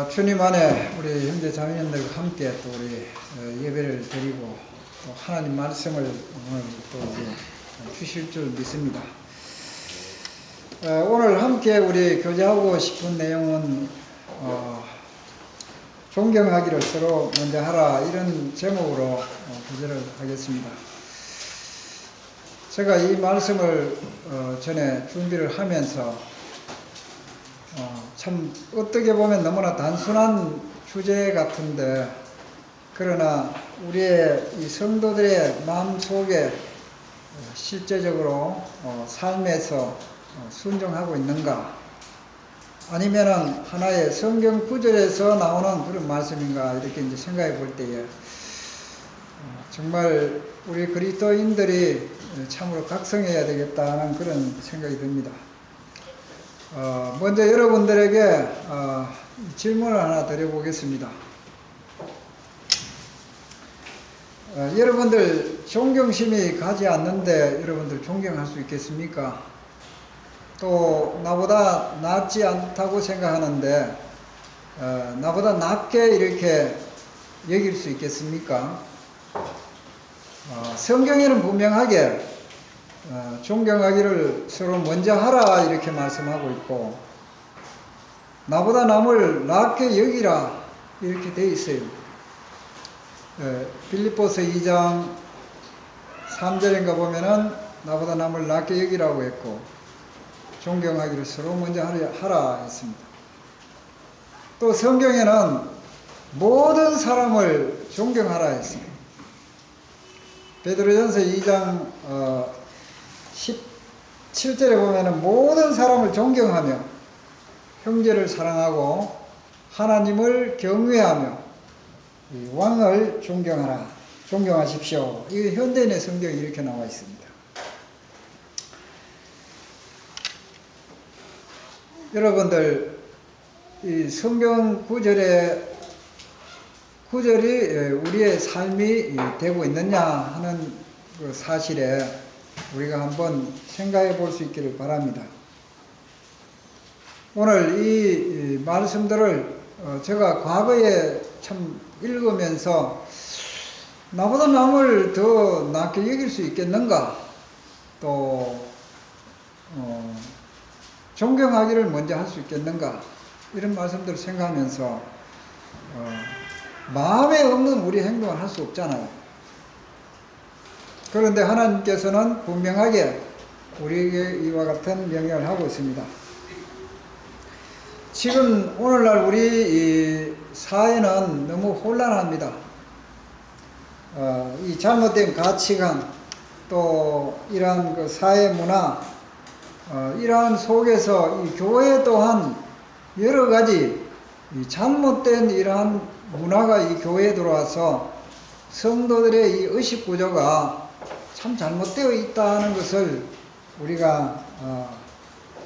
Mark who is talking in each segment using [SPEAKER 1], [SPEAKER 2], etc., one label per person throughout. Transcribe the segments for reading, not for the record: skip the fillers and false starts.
[SPEAKER 1] 주님 안에 우리 형제 자매님들과 함께 또 우리 예배를 드리고 또 하나님 말씀을 오늘 또 주실 줄 믿습니다. 오늘 함께 우리 교제하고 싶은 내용은 존경하기를 서로 먼저 하라, 이런 제목으로 교제를 하겠습니다. 제가 이 말씀을 전에 준비를 하면서 참 어떻게 보면 너무나 단순한 주제 같은데, 그러나 우리의 이 성도들의 마음속에 실제적으로 삶에서 순종하고 있는가, 아니면은 하나의 성경 구절에서 나오는 그런 말씀인가, 이렇게 이제 생각해 볼 때에 정말 우리 그리스도인들이 참으로 각성해야 되겠다는 그런 생각이 듭니다. 먼저 여러분들에게 질문을 하나 드려보겠습니다. 여러분들 존경심이 가지 않는데 여러분들 존경할 수 있겠습니까? 또 나보다 낫지 않다고 생각하는데 나보다 낫게 이렇게 여길 수 있겠습니까? 성경에는 분명하게 존경하기를 서로 먼저 하라, 이렇게 말씀하고 있고, 나보다 남을 낫게 여기라, 이렇게 되어 있어요. 빌립보서 2장 3절인가 보면은 나보다 남을 낫게 여기라고 했고, 존경하기를 서로 먼저 하라 했습니다. 또 성경에는 모든 사람을 존경하라 했습니다. 베드로전서 2장 17절에 보면은 모든 사람을 존경하며 형제를 사랑하고 하나님을 경외하며 왕을 존경하라, 존경하십시오. 이 현대인의 성경이 이렇게 나와 있습니다. 여러분들 이 성경 구절이 우리의 삶이 되고 있느냐 하는 그 사실에 우리가 한번 생각해 볼 수 있기를 바랍니다. 오늘 이 말씀들을 제가 과거에 참 읽으면서 나보다 남을 더 낫게 여길 수 있겠는가, 또 존경하기를 먼저 할 수 있겠는가, 이런 말씀들을 생각하면서 마음에 없는 우리 행동을 할 수 없잖아요. 그런데 하나님께서는 분명하게 우리에게 이와 같은 명령을 하고 있습니다. 지금 오늘날 우리 이 사회는 너무 혼란합니다. 이 잘못된 가치관, 또 이러한 그 사회 문화, 이러한 속에서 이 교회 또한 여러 가지 이 잘못된 이러한 문화가 이 교회에 들어와서 성도들의 이 의식 구조가 참 잘못되어 있다는 것을 우리가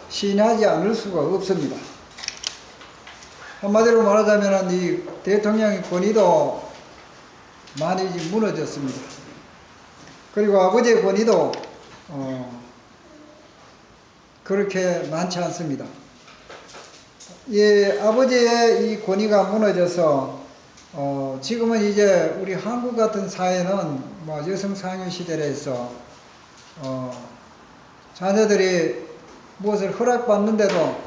[SPEAKER 1] 시인하지 않을 수가 없습니다. 한마디로 말하자면 이 대통령의 권위도 많이 무너졌습니다. 그리고 아버지의 권위도 그렇게 많지 않습니다. 이 아버지의 이 권위가 무너져서 지금은 이제 우리 한국 같은 사회는 뭐 여성 상위 시대에서 자녀들이 무엇을 허락받는데도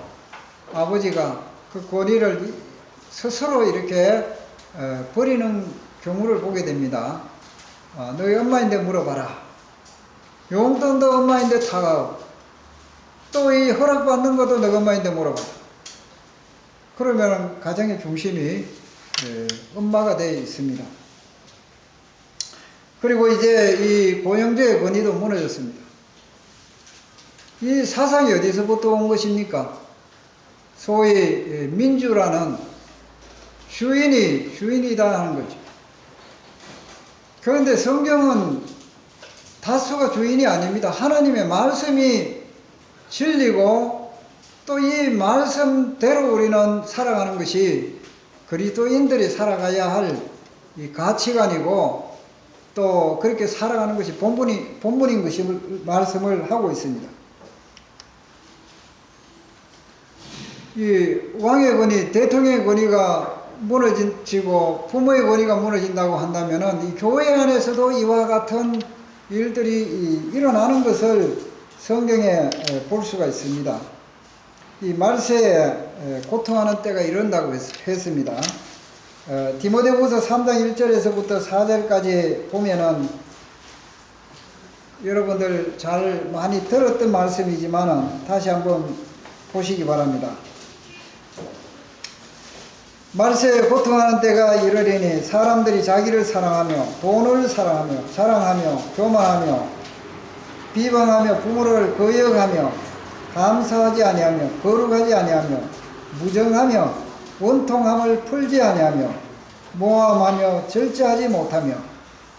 [SPEAKER 1] 아버지가 그 권위를 스스로 이렇게 버리는 경우를 보게 됩니다. 너희 엄마인데 물어봐라. 용돈도 엄마인데 타가오. 또 이 허락받는 것도 너희 엄마인데 물어봐라. 그러면 가정의 중심이 엄마가 되어 있습니다. 그리고 이제 이 고영제의 권위도 무너졌습니다. 이 사상이 어디서부터 온 것입니까? 소위 민주라는 주인이다 하는 거죠. 그런데 성경은 다수가 주인이 아닙니다. 하나님의 말씀이 진리고 또 이 말씀대로 우리는 살아가는 것이 그리스도인들이 살아가야 할 이 가치관이고, 또 그렇게 살아가는 것이 본분인 것이 말씀을 하고 있습니다. 이 왕의 권위, 대통령의 권위가 무너지고 부모의 권위가 무너진다고 한다면은 이 교회 안에서도 이와 같은 일들이 일어나는 것을 성경에 볼 수가 있습니다. 이 말세에 고통하는 때가 이른다고 했습니다. 디모데후서 3장 1절에서부터 4절까지 보면은 여러분들 잘 많이 들었던 말씀이지만은 다시 한번 보시기 바랍니다. 말세에 고통하는 때가 이르리니 사람들이 자기를 사랑하며 돈을 사랑하며 자랑하며 교만하며 비방하며 부모를 거역하며 감사하지 아니하며 거룩하지 아니하며 무정하며 원통함을 풀지 아니하며 모함하며 절제하지 못하며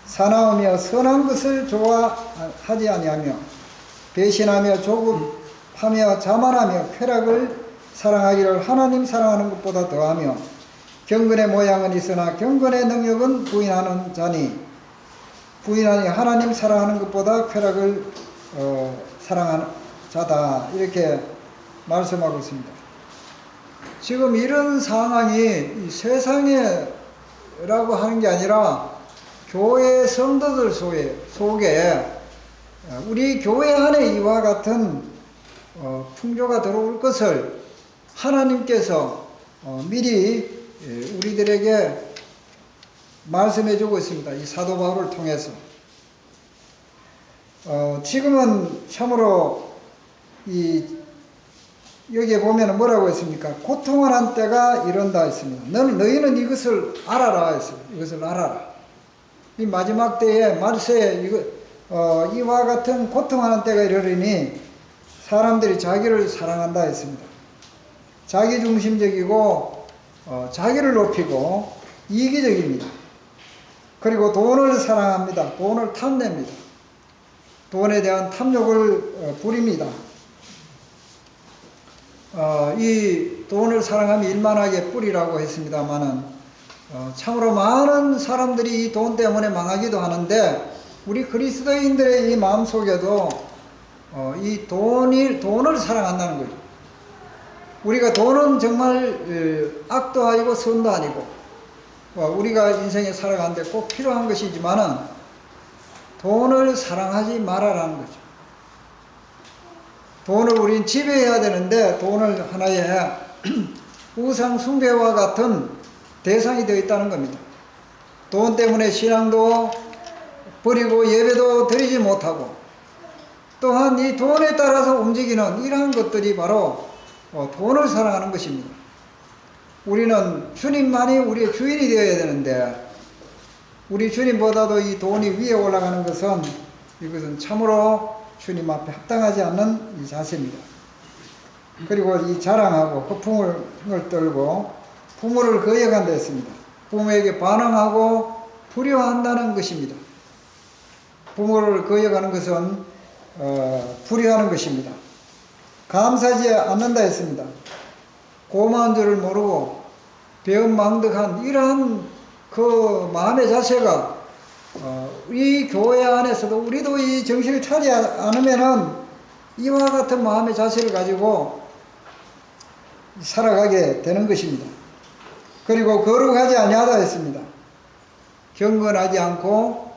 [SPEAKER 1] 사나우며 선한 것을 좋아하지 아니하며 배신하며 조급하며 자만하며 쾌락을 사랑하기를 하나님 사랑하는 것보다 더하며 경건의 모양은 있으나 경건의 능력은 부인하는 자니 부인하니 하나님 사랑하는 것보다 쾌락을 사랑하는 자다. 이렇게 말씀하고 있습니다. 지금 이런 상황이 세상에라고 하는 게 아니라 교회 성도들 속에 우리 교회 안에 이와 같은 풍조가 들어올 것을 하나님께서 미리 우리들에게 말씀해 주고 있습니다. 이 사도 바울을 통해서. 지금은 참으로 여기에 보면 뭐라고 했습니까? 고통하는 때가 이른다 했습니다. 너희는 이것을 알아라 했습니다. 이것을 알아라. 이 마지막 때에 말세에 이와 같은 고통하는 때가 이르리니 사람들이 자기를 사랑한다 했습니다. 자기중심적이고 자기를 높이고 이기적입니다. 그리고 돈을 사랑합니다. 돈을 탐냅니다. 돈에 대한 탐욕을 부립니다. 이 돈을 사랑하며 일만하게 뿌리라고 했습니다마는 참으로 많은 사람들이 이 돈 때문에 망하기도 하는데 우리 그리스도인들의 이 마음속에도 이 돈을 사랑한다는 거죠. 우리가 돈은 정말 악도 아니고 선도 아니고 우리가 인생에 살아가는데 꼭 필요한 것이지만은 돈을 사랑하지 말아라는 거죠. 돈을 우린 지배해야 되는데 돈을 하나의 우상 숭배와 같은 대상이 되어 있다는 겁니다. 돈 때문에 신앙도 버리고 예배도 드리지 못하고 또한 이 돈에 따라서 움직이는 이러한 것들이 바로 돈을 사랑하는 것입니다. 우리는 주님만이 우리의 주인이 되어야 되는데 우리 주님보다도 이 돈이 위에 올라가는 것은 이것은 참으로 주님 앞에 합당하지 않는 이 자세입니다. 그리고 이 자랑하고 허풍을 떨고 부모를 거역한다 했습니다. 부모에게 반항하고 불효한다는 것입니다. 부모를 거역하는 것은 불효하는 것입니다. 감사하지 않는다 했습니다. 고마운 줄을 모르고 배은망덕한 이러한 그 마음의 자세가 이 교회 안에서도 우리도 이 정신을 차리지 않으면은 이와 같은 마음의 자세를 가지고 살아가게 되는 것입니다. 그리고 거룩하지 아니하다 했습니다. 경건하지 않고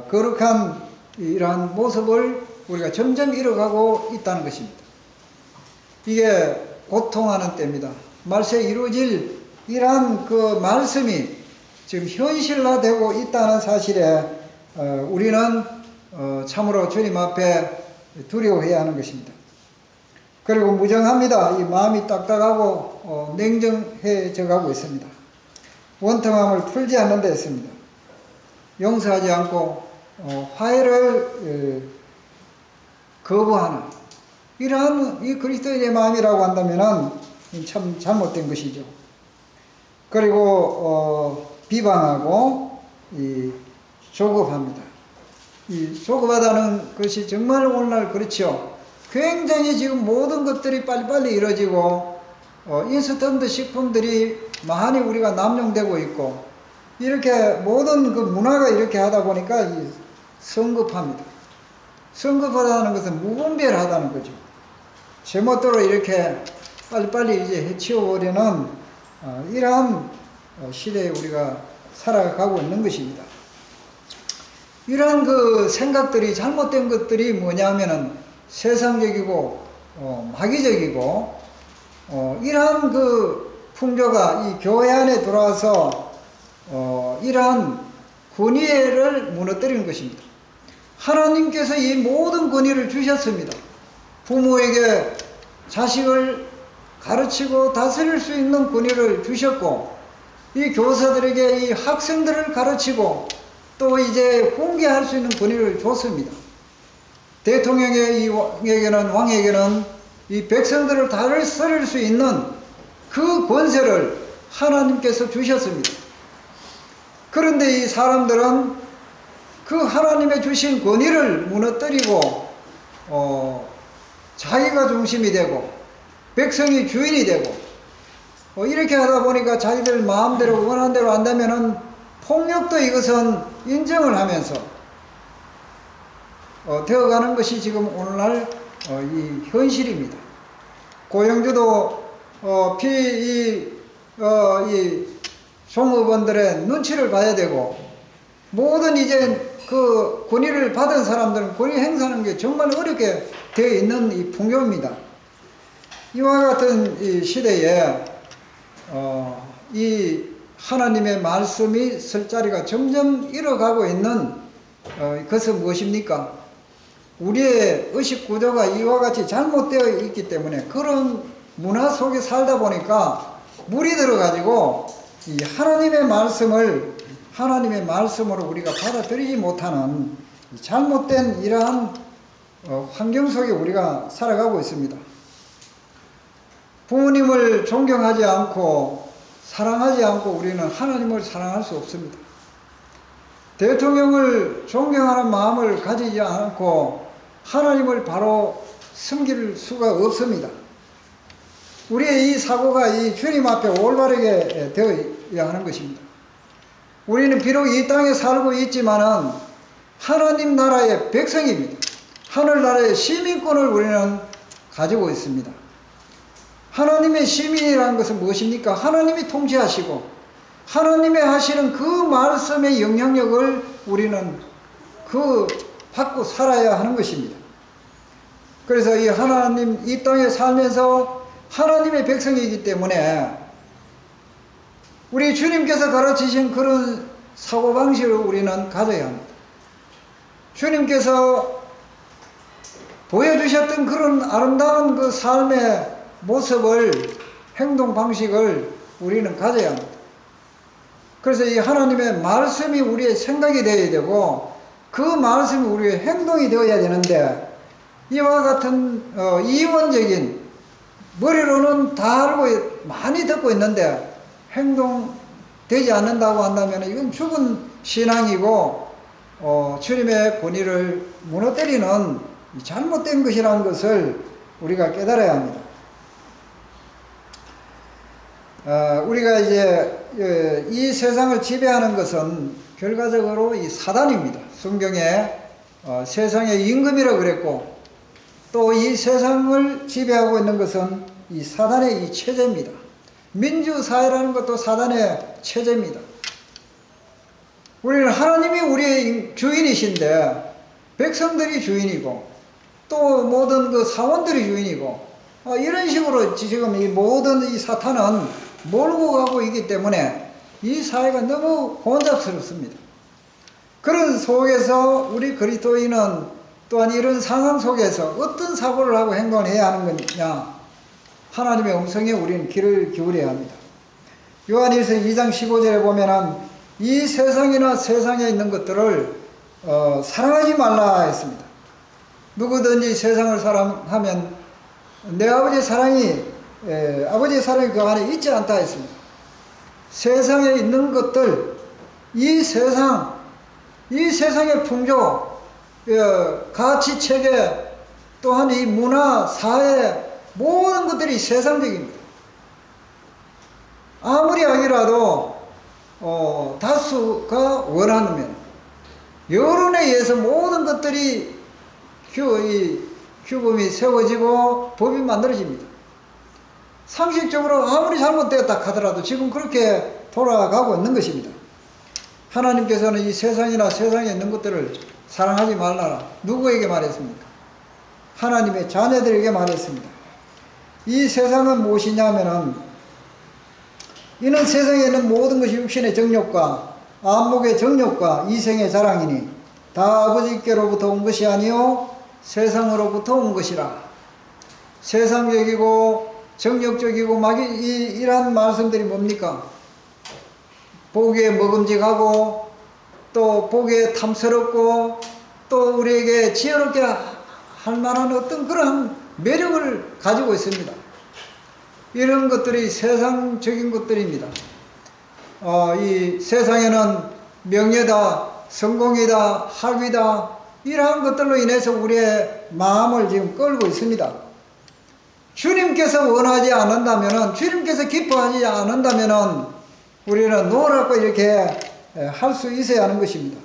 [SPEAKER 1] 거룩한 이러한 모습을 우리가 점점 잃어가고 있다는 것입니다. 이게 고통하는 때입니다. 말세에 이루어질 이러한 그 말씀이 지금 현실화되고 있다는 사실에 우리는 참으로 주님 앞에 두려워해야 하는 것입니다. 그리고 무정합니다. 이 마음이 딱딱하고 냉정해져 가고 있습니다. 원통함을 풀지 않는다 했습니다. 용서하지 않고 화해를 거부하는 이러한 이 그리스도인의 마음이라고 한다면 참 잘못된 것이죠. 그리고 비방하고 조급합니다. 이 조급하다는 것이 정말 오늘날 그렇죠. 굉장히 지금 모든 것들이 빨리빨리 이루어지고 인스턴트 식품들이 많이 우리가 남용되고 있고 이렇게 모든 그 문화가 이렇게 하다 보니까 성급합니다. 성급하다는 것은 무분별하다는 거죠. 제멋대로 이렇게 빨리빨리 이제 해치워보려는 이러한 시대에 우리가 살아가고 있는 것입니다. 이러한 그 생각들이 잘못된 것들이 뭐냐면은 세상적이고 마귀적이고 이러한 그 풍조가 이 교회 안에 들어와서 이러한 권위를 무너뜨리는 것입니다. 하나님께서 이 모든 권위를 주셨습니다. 부모에게 자식을 가르치고 다스릴 수 있는 권위를 주셨고, 이 교사들에게 이 학생들을 가르치고 또 이제 훈계할 수 있는 권위를 줬습니다. 왕에게는 이 백성들을 다스릴 수 있는 그 권세를 하나님께서 주셨습니다. 그런데 이 사람들은 그 하나님의 주신 권위를 무너뜨리고 자기가 중심이 되고 백성이 주인이 되고 이렇게 하다 보니까 자기들 마음대로 원하는 대로 한다면은 폭력도 이것은 인정을 하면서 되어가는 것이 지금 오늘날 이 현실입니다. 고영주도 이 종업원들의 눈치를 봐야 되고, 모든 이제 그 권위를 받은 사람들은 권위 행사하는 게 정말 어렵게 되어 있는 이 풍경입니다. 이와 같은 이 시대에 이 하나님의 말씀이 설 자리가 점점 잃어가고 있는 그것은 무엇입니까? 우리의 의식 구조가 이와 같이 잘못되어 있기 때문에 그런 문화 속에 살다 보니까 물이 들어가지고 이 하나님의 말씀으로 우리가 받아들이지 못하는 잘못된 이러한 환경 속에 우리가 살아가고 있습니다. 부모님을 존경하지 않고 사랑하지 않고 우리는 하나님을 사랑할 수 없습니다. 대통령을 존경하는 마음을 가지지 않고 하나님을 바로 섬길 수가 없습니다. 우리의 이 사고가 이 주님 앞에 올바르게 되어야 하는 것입니다. 우리는 비록 이 땅에 살고 있지만은 하나님 나라의 백성입니다. 하늘나라의 시민권을 우리는 가지고 있습니다. 하나님의 시민이라는 것은 무엇입니까? 하나님이 통치하시고 하나님이 하시는 그 말씀의 영향력을 우리는 받고 살아야 하는 것입니다. 그래서 이 하나님 이 땅에 살면서 하나님의 백성이기 때문에 우리 주님께서 가르치신 그런 사고방식을 우리는 가져야 합니다. 주님께서 보여주셨던 그런 아름다운 그 삶의 모습을, 행동 방식을 우리는 가져야 합니다. 그래서 이 하나님의 말씀이 우리의 생각이 되어야 되고 그 말씀이 우리의 행동이 되어야 되는데, 이와 같은 이원적인, 머리로는 다 알고 많이 듣고 있는데 행동되지 않는다고 한다면 이건 죽은 신앙이고 주님의 권위를 무너뜨리는 잘못된 것이라는 것을 우리가 깨달아야 합니다. 우리가 이제 이 세상을 지배하는 것은 결과적으로 이 사단입니다. 성경에 세상의 임금이라고 그랬고, 또 이 세상을 지배하고 있는 것은 이 사단의 이 체제입니다. 민주사회라는 것도 사단의 체제입니다. 우리는 하나님이 우리의 주인이신데 백성들이 주인이고 또 모든 그 사원들이 주인이고 이런 식으로 지금 이 모든 이 사탄은 몰고 가고 있기 때문에 이 사회가 너무 혼잡스럽습니다. 그런 속에서 우리 그리스도인은 또한 이런 상황 속에서 어떤 사고를 하고 행동을 해야 하는 거냐, 하나님의 음성에 우리는 귀를 기울여야 합니다. 요한일서 2장 15절에 보면은 이 세상이나 세상에 있는 것들을 사랑하지 말라 했습니다. 누구든지 세상을 사랑하면 내 아버지의 사랑이 그 안에 있지 않다 했습니다. 세상에 있는 것들, 이 세상의 풍조, 가치 체계, 또한 이 문화, 사회, 모든 것들이 세상적입니다. 아무리 악이라도 다수가 원하면 여론에 의해서 모든 것들이 규범이 세워지고 법이 만들어집니다. 상식적으로 아무리 잘못되었다 하더라도 지금 그렇게 돌아가고 있는 것입니다. 하나님께서는 이 세상이나 세상에 있는 것들을 사랑하지 말라라. 누구에게 말했습니까? 하나님의 자녀들에게 말했습니다. 이 세상은 무엇이냐면은 이는 세상에 있는 모든 것이 육신의 정욕과 안목의 정욕과 이생의 자랑이니 다 아버지께로부터 온 것이 아니요 세상으로부터 온 것이라. 세상적이고 정욕적이고 막 이러한 말씀들이 뭡니까? 보기에 먹음직하고 또 보기에 탐스럽고 또 우리에게 지혜롭게 할 만한 어떤 그러한 매력을 가지고 있습니다. 이런 것들이 세상적인 것들입니다. 이 세상에는 명예다, 성공이다, 학위다 이러한 것들로 인해서 우리의 마음을 지금 끌고 있습니다. 주님께서 원하지 않는다면은, 주님께서 기뻐하지 않는다면은 우리는 노랗고 이렇게 할 수 있어야 하는 것입니다.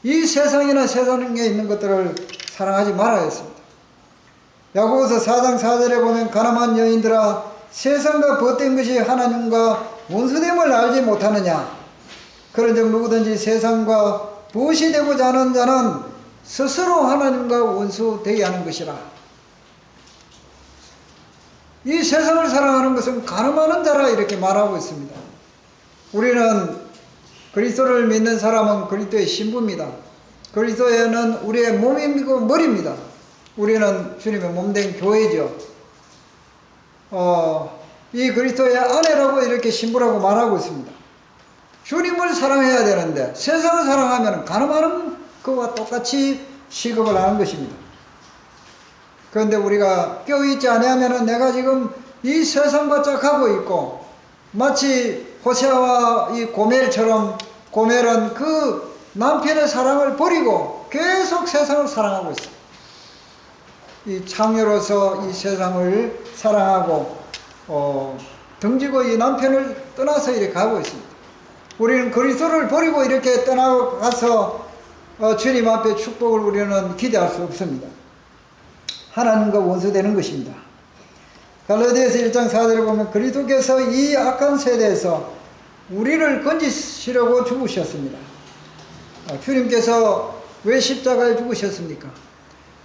[SPEAKER 1] 이 세상이나 세상에 있는 것들을 사랑하지 말아야 했습니다. 야고보서 4장 4절에 보면 가늠한 여인들아 세상과 벗된 것이 하나님과 원수됨을 알지 못하느냐. 그런즉 누구든지 세상과 벗이 되고자 하는 자는 스스로 하나님과 원수되게 하는 것이라. 이 세상을 사랑하는 것은 가늠하는 자라 이렇게 말하고 있습니다. 우리는 그리스도를 믿는 사람은 그리스도의 신부입니다. 그리스도에는 우리의 몸이고 머리입니다. 우리는 주님의 몸된 교회죠. 이 그리스도의 아내라고 이렇게 신부라고 말하고 있습니다. 주님을 사랑해야 되는데 세상을 사랑하면 가늠하는 그와 똑같이 시급을 하는 것입니다. 그런데 우리가 깨어있지 아니하면 내가 지금 이 세상과 짝하고 있고 마치 호세아와 이 고멜처럼 고멜은 그 남편의 사랑을 버리고 계속 세상을 사랑하고 있어요. 이 창녀로서 이 세상을 사랑하고 등지고 이 남편을 떠나서 이렇게 가고 있습니다. 우리는 그리스도를 버리고 이렇게 떠나가서 주님 앞에 축복을 우리는 기대할 수 없습니다. 하나님과 원수되는 것입니다. 갈라디아서 1장 4절에 보면 그리스도께서 이 악한 세대에서 우리를 건지시려고 죽으셨습니다. 주님께서 왜 십자가에 죽으셨습니까?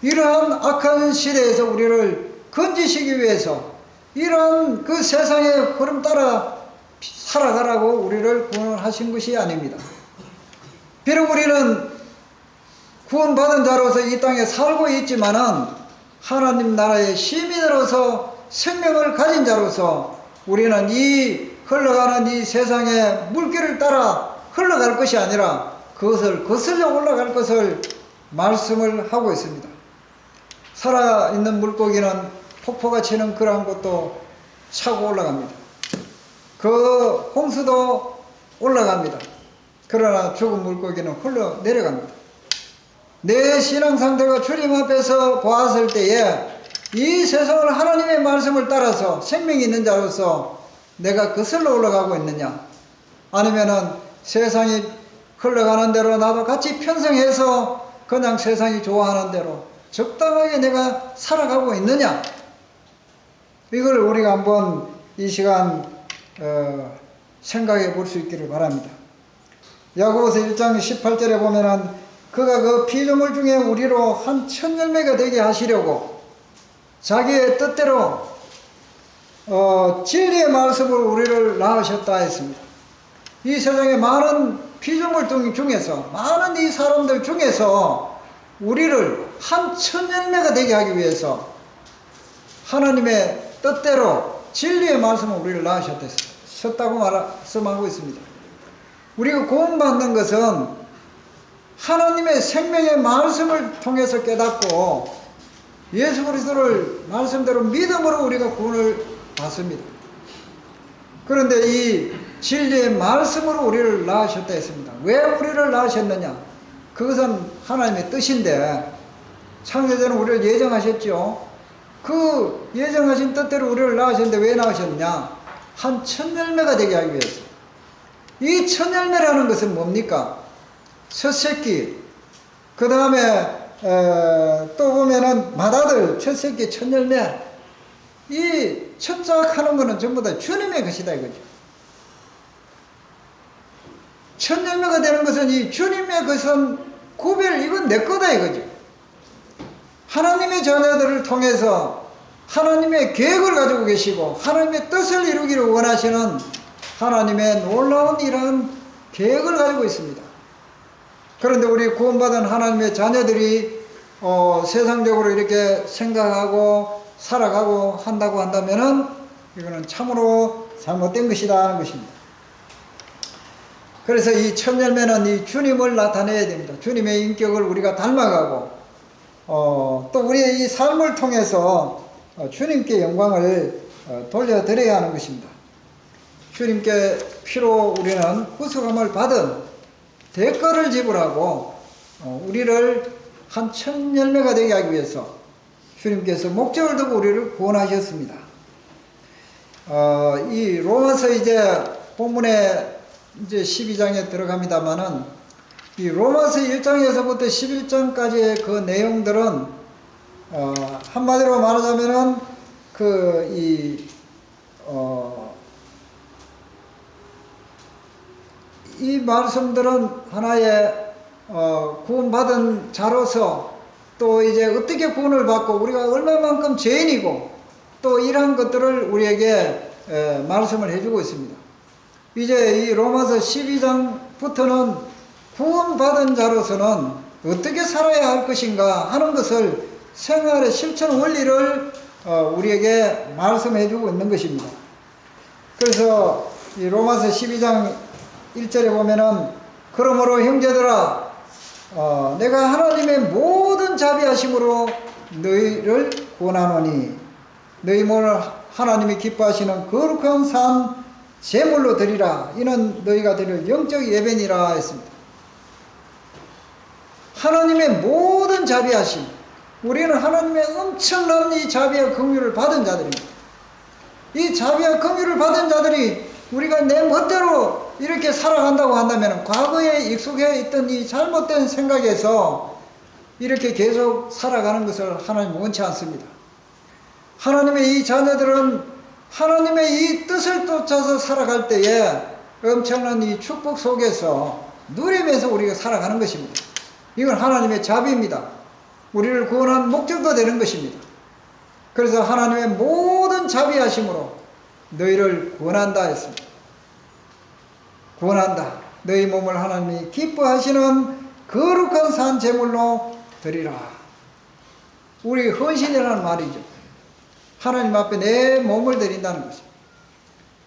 [SPEAKER 1] 이러한 악한 시대에서 우리를 건지시기 위해서 이러한 그 세상의 흐름 따라 살아가라고 우리를 구원하신 것이 아닙니다. 비록 우리는 구원받은 자로서 이 땅에 살고 있지만은 하나님 나라의 시민으로서 생명을 가진 자로서 우리는 이 흘러가는 이 세상의 물길을 따라 흘러갈 것이 아니라 그것을 거슬러 올라갈 것을 말씀을 하고 있습니다. 살아있는 물고기는 폭포가 치는 그러한 곳도 차고 올라갑니다. 그 홍수도 올라갑니다. 그러나 죽은 물고기는 흘러 내려갑니다. 내 신앙 상태가 주님 앞에서 보았을 때에 이 세상을 하나님의 말씀을 따라서 생명이 있는 자로서 내가 거슬러 올라가고 있느냐, 아니면은 세상이 흘러가는 대로 나도 같이 편성해서 그냥 세상이 좋아하는 대로 적당하게 내가 살아가고 있느냐, 이걸 우리가 한번 이 시간 생각해 볼 수 있기를 바랍니다. 야고보서 1장 18절에 보면은 그가 그 피조물 중에 우리로 한 천열매가 되게 하시려고 자기의 뜻대로 진리의 말씀으로 우리를 낳으셨다 했습니다. 이 세상에 많은 피조물 중에서 많은 이 사람들 중에서 우리를 한 천열매가 되게 하기 위해서 하나님의 뜻대로 진리의 말씀으로 우리를 낳으셨다고 말씀하고 있습니다. 우리가 구원받는 것은 하나님의 생명의 말씀을 통해서 깨닫고 예수 그리스도를 말씀대로 믿음으로 우리가 구원을 받습니다. 그런데 이 진리의 말씀으로 우리를 낳으셨다 했습니다. 왜 우리를 낳으셨느냐? 그것은 하나님의 뜻인데 창세전에 우리를 예정하셨죠. 그 예정하신 뜻대로 우리를 낳으셨는데 왜 낳으셨느냐? 한 천열매가 되게 하기 위해서. 이 천열매라는 것은 뭡니까? 첫 새끼, 그 다음에 또 보면은 맏아들, 첫 새끼, 천열매, 이 첫작하는 거는 전부 다 주님의 것이다 이거죠. 첫 열매가 되는 것은 이 주님의 것은 구별, 이건 내 거다 이거죠. 하나님의 자녀들을 통해서 하나님의 계획을 가지고 계시고 하나님의 뜻을 이루기를 원하시는 하나님의 놀라운 이러한 계획을 가지고 있습니다. 그런데 우리 구원받은 하나님의 자녀들이 세상적으로 이렇게 생각하고 살아가고 한다고 한다면은 이거는 참으로 잘못된 것이다 하는 것입니다. 그래서 이 첫 열매는 이 주님을 나타내야 됩니다. 주님의 인격을 우리가 닮아가고 또 우리의 이 삶을 통해서 주님께 영광을 돌려드려야 하는 것입니다. 주님께 피로 우리는 구속함을 받은 대가를 지불하고 우리를 한 첫 열매가 되게 하기 위해서 주님께서 목적을 두고 우리를 구원하셨습니다. 이 로마서 이제 본문에 이제 12장에 들어갑니다만은 이 로마서 1장에서부터 11장까지의 그 내용들은 한마디로 말하자면은 이 말씀들은 하나의 구원받은 자로서 또 이제 어떻게 구원을 받고 우리가 얼마만큼 죄인이고 또 이러한 것들을 우리에게 말씀을 해주고 있습니다. 이제 이 로마서 12장부터는 구원받은 자로서는 어떻게 살아야 할 것인가 하는 것을 생활의 실천 원리를 우리에게 말씀해 주고 있는 것입니다. 그래서 이 로마서 12장 1절에 보면은 그러므로 형제들아 내가 하나님의 모든 자비하심으로 너희를 구원하노니 너희 몸을 하나님이 기뻐하시는 거룩한 산 제물로 드리라. 이는 너희가 드릴 영적 예배니라 했습니다. 하나님의 모든 자비하심, 우리는 하나님의 엄청난 이 자비와 긍휼을 받은 자들입니다. 이 자비와 긍휼을 받은 자들이 우리가 내 멋대로 이렇게 살아간다고 한다면 과거에 익숙해 있던 이 잘못된 생각에서 이렇게 계속 살아가는 것을 하나님은 원치 않습니다. 하나님의 이 자녀들은 하나님의 이 뜻을 쫓아서 살아갈 때에 엄청난 이 축복 속에서 누리면서 우리가 살아가는 것입니다. 이건 하나님의 자비입니다. 우리를 구원한 목적도 되는 것입니다. 그래서 하나님의 모든 자비하심으로 너희를 구원한다 했습니다. 구원한다. 너희 몸을 하나님이 기뻐하시는 거룩한 산 제물로 드리라. 우리 헌신이라는 말이죠. 하나님 앞에 내 몸을 드린다는 것입니다.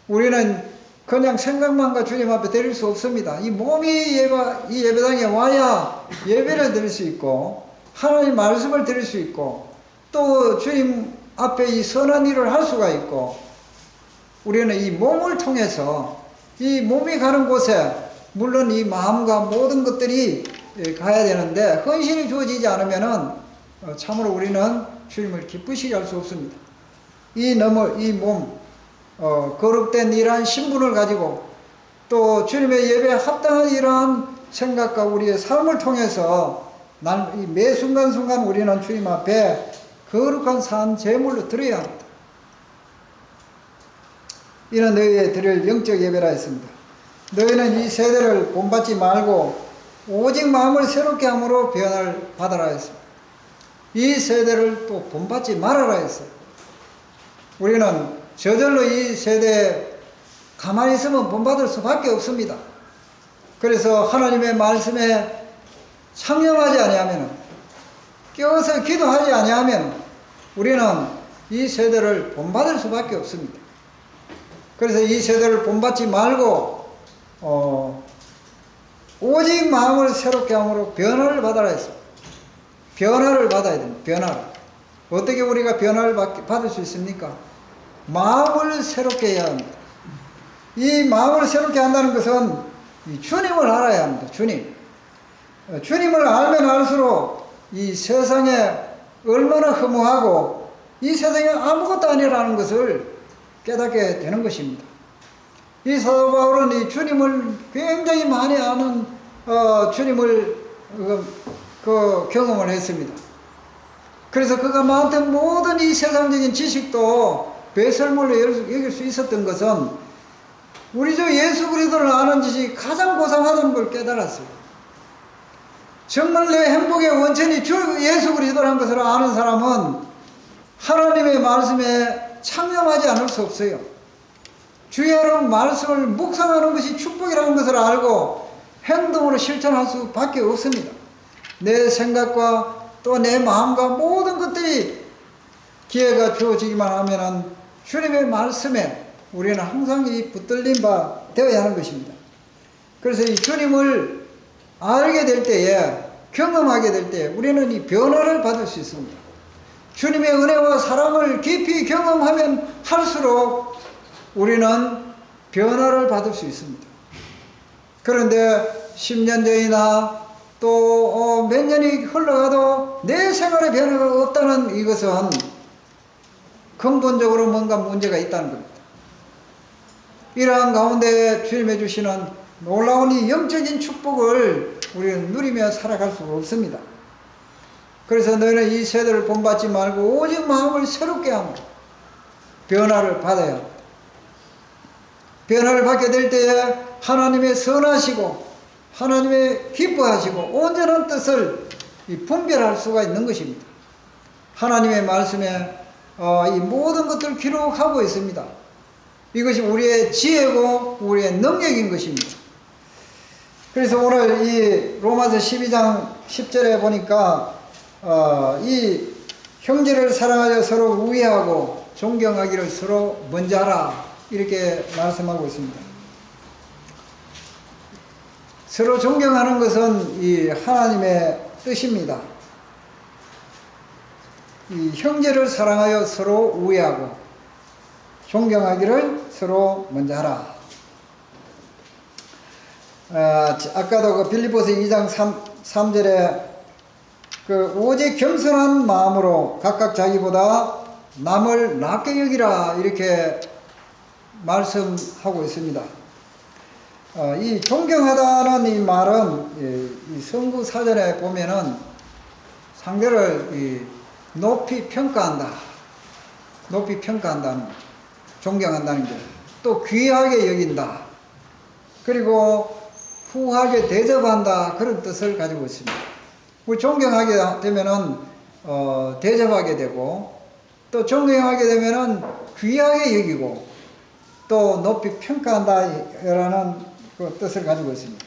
[SPEAKER 1] 우리는 그냥 생각만과 주님 앞에 드릴 수 없습니다. 이 몸이 이 예배당에 와야 예배를 드릴 수 있고 하나님 말씀을 드릴 수 있고 또 주님 앞에 이 선한 일을 할 수가 있고 우리는 이 몸을 통해서 이 몸이 가는 곳에 물론 이 마음과 모든 것들이 가야 되는데 헌신이 주어지지 않으면은 참으로 우리는 주님을 기쁘시게 할 수 없습니다. 이 몸, 거룩된 이러한 신분을 가지고 또 주님의 예배에 합당한 이러한 생각과 우리의 삶을 통해서 매 순간순간 우리는 주님 앞에 거룩한 산 제물로 드려야 합니다. 이는 너희의 드릴 영적 예배라 했습니다. 너희는 이 세대를 본받지 말고 오직 마음을 새롭게 함으로 변화를 받아라 했습니다. 이 세대를 또 본받지 말아라 했어요. 우리는 저절로 이 세대에 가만히 있으면 본받을 수밖에 없습니다. 그래서 하나님의 말씀에 상념하지 아니하면 깨어서 기도하지 아니하면 우리는 이 세대를 본받을 수밖에 없습니다. 그래서 이 세대를 본받지 말고 오직 마음을 새롭게 함으로 변화를 받아라 했습니다. 변화를 받아야 됩니다. 변화를. 어떻게 우리가 변화를 받을 수 있습니까? 마음을 새롭게 해야 합니다. 이 마음을 새롭게 한다는 것은 이 주님을 알아야 합니다. 주님을 알면 알수록 이 세상에 얼마나 허무하고 이 세상에 아무것도 아니라는 것을 깨닫게 되는 것입니다. 이 사도 바울은 이 주님을 굉장히 많이 아는 주님을 경험을 했습니다. 그래서 그가 많던 모든 이 세상적인 지식도 배설물로 여길 수 있었던 것은 우리 주 예수 그리스도를 아는 것이 가장 고상하다는 걸 깨달았어요. 정말 내 행복의 원천이 주 예수 그리스도라는 것을 아는 사람은 하나님의 말씀에 창념하지 않을 수 없어요. 주의 여러분 말씀을 묵상하는 것이 축복이라는 것을 알고 행동으로 실천할 수밖에 없습니다. 내 생각과 또 내 마음과 모든 것들이 기회가 주어지기만 하면은 주님의 말씀에 우리는 항상 이 붙들린 바 되어야 하는 것입니다. 그래서 이 주님을 알게 될 때에, 경험하게 될 때 우리는 이 변화를 받을 수 있습니다. 주님의 은혜와 사랑을 깊이 경험하면 할수록 우리는 변화를 받을 수 있습니다. 그런데 10년 전이나 또 몇 년이 흘러가도 내 생활에 변화가 없다는 이것은 근본적으로 뭔가 문제가 있다는 겁니다. 이러한 가운데 주님이 주시는 놀라운 이 영적인 축복을 우리는 누리며 살아갈 수가 없습니다. 그래서 너희는 이 세대를 본받지 말고 오직 마음을 새롭게 함으로 변화를 받아야 합니다. 변화를 받게 될 때에 하나님의 선하시고 하나님의 기뻐하시고 온전한 뜻을 분별할 수가 있는 것입니다. 하나님의 말씀에 이 모든 것들을 기록하고 있습니다. 이것이 우리의 지혜고 우리의 능력인 것입니다. 그래서 오늘 이 로마서 12장 10절에 보니까 이 형제를 사랑하여 서로 우애하고 존경하기를 서로 먼저 하라 이렇게 말씀하고 있습니다. 서로 존경하는 것은 이 하나님의 뜻입니다. 이 형제를 사랑하여 서로 우애하고 존경하기를 서로 먼저 하라. 아까도 그 빌립보서 2장 3절에 오직 겸손한 마음으로 각각 자기보다 남을 낮게 여기라 이렇게 말씀하고 있습니다. 이 존경하다는 이 말은 이 성구 사전에 보면은 상대를 높이 평가한다. 높이 평가한다는, 존경한다는 게, 또 귀하게 여긴다. 그리고 후하게 대접한다. 그런 뜻을 가지고 있습니다. 우리 존경하게 되면은 대접하게 되고, 또 존경하게 되면은 귀하게 여기고, 또 높이 평가한다라는 그 뜻을 가지고 있습니다.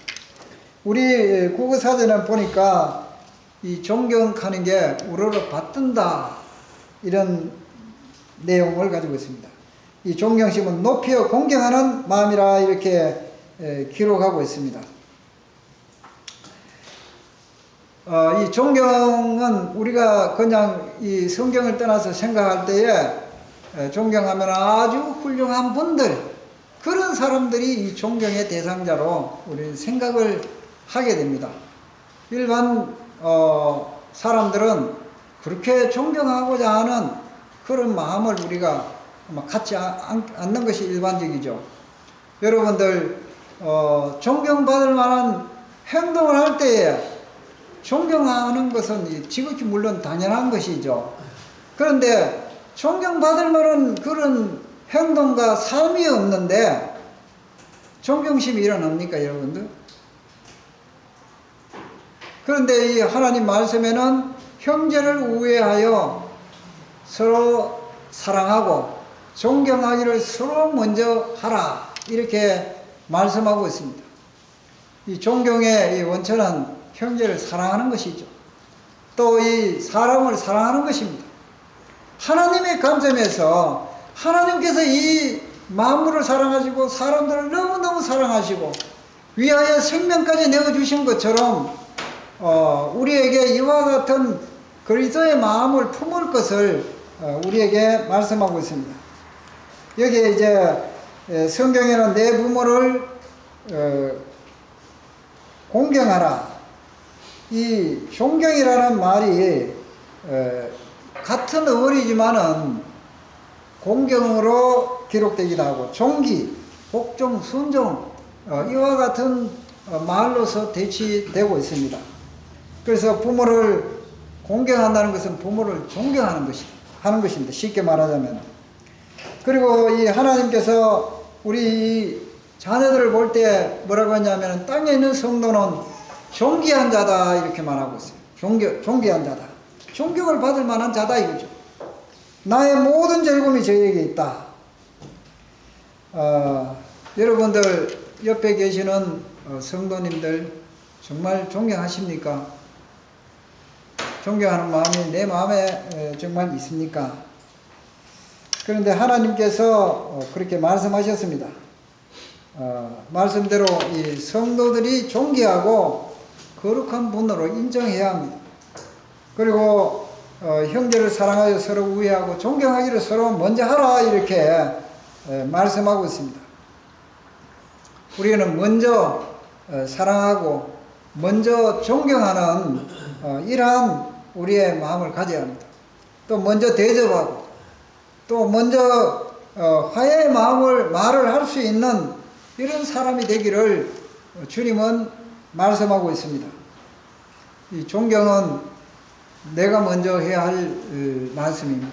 [SPEAKER 1] 우리 국어사전에 보니까 이 존경하는 게 우러러 받든다 이런 내용을 가지고 있습니다. 이 존경심은 높이어 공경하는 마음이라 이렇게 기록하고 있습니다. 이 존경은 우리가 그냥 이 성경을 떠나서 생각할 때에 존경하면 아주 훌륭한 분들, 그런 사람들이 이 존경의 대상자로 우리는 생각을 하게 됩니다. 일반 사람들은 그렇게 존경하고자 하는 그런 마음을 우리가 갖지 않는 것이 일반적이죠. 여러분들 존경받을 만한 행동을 할 때에 존경하는 것은 지극히 물론 당연한 것이죠. 그런데 존경받을 만한 그런 행동과 삶이 없는데 존경심이 일어납니까, 여러분들? 그런데 이 하나님 말씀에는 형제를 우애하여 서로 사랑하고 존경하기를 서로 먼저 하라 이렇게 말씀하고 있습니다. 이 존경의 이 원천은 형제를 사랑하는 것이죠. 또 이 사람을 사랑하는 것입니다. 하나님의 관점에서 하나님께서 이 만물을 사랑하시고 사람들을 너무너무 사랑하시고 위하여 생명까지 내어주신 것처럼 우리에게 이와 같은 그리스도의 마음을 품을 것을 우리에게 말씀하고 있습니다. 여기에 이제 성경에는 내 부모를 공경하라. 이 존경이라는 말이 같은 어원이지만은 공경으로 기록되기도 하고 존기, 복종, 순종 이와 같은 말로서 대치되고 있습니다. 그래서 부모를 공경한다는 것은 부모를 존경하는 하는 것입니다. 쉽게 말하자면. 그리고 이 하나님께서 우리 자녀들을 볼 때 뭐라고 했냐면 땅에 있는 성도는 존귀한 자다 이렇게 말하고 있어요. 존귀한 자다. 존경을 받을 만한 자다 이거죠. 나의 모든 즐거움이 저에게 있다. 여러분들 옆에 계시는 성도님들 정말 존경하십니까? 존경하는 마음이 내 마음에 정말 있습니까? 그런데 하나님께서 그렇게 말씀하셨습니다. 말씀대로 이 성도들이 존귀하고 거룩한 분으로 인정해야 합니다. 그리고 형제를 사랑하여 서로 우애하고 존경하기를 서로 먼저 하라 이렇게 말씀하고 있습니다. 우리는 먼저 사랑하고 먼저 존경하는 이러한 우리의 마음을 가져야 합니다. 또 먼저 대접하고 또 먼저 화해의 말을 할 수 있는 이런 사람이 되기를 주님은 말씀하고 있습니다. 이 존경은 내가 먼저 해야 할 말씀입니다.